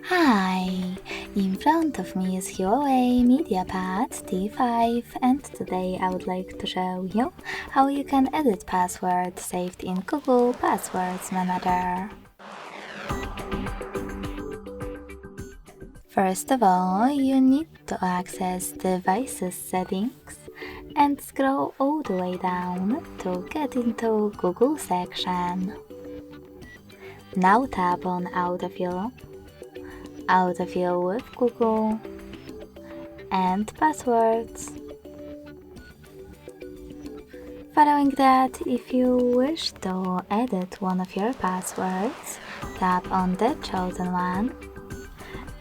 Hi! In front of me is HUAWEI MediaPad T5, and today I would like to show you how you can edit passwords saved in Google Passwords Manager. First of all, you need to access Devices Settings and scroll all the way down to get into Google section. Now tap on Autofill with Google, and Passwords. Following that, if you wish to edit one of your passwords, tap on the chosen one,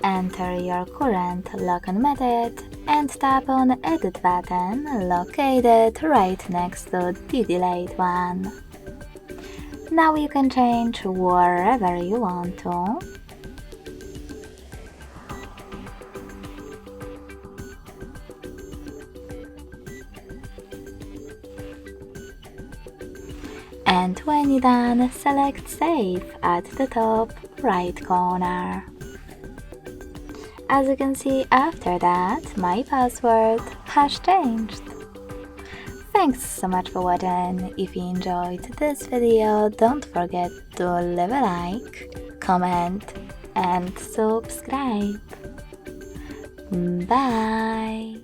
enter your current login method, and tap on Edit button located right next to the delayed one. Now you can change wherever you want to. And when you're done, select Save at the top right corner. As you can see, after that, my password has changed. Thanks so much for watching. If you enjoyed this video, don't forget to leave a like, comment, and subscribe. Bye!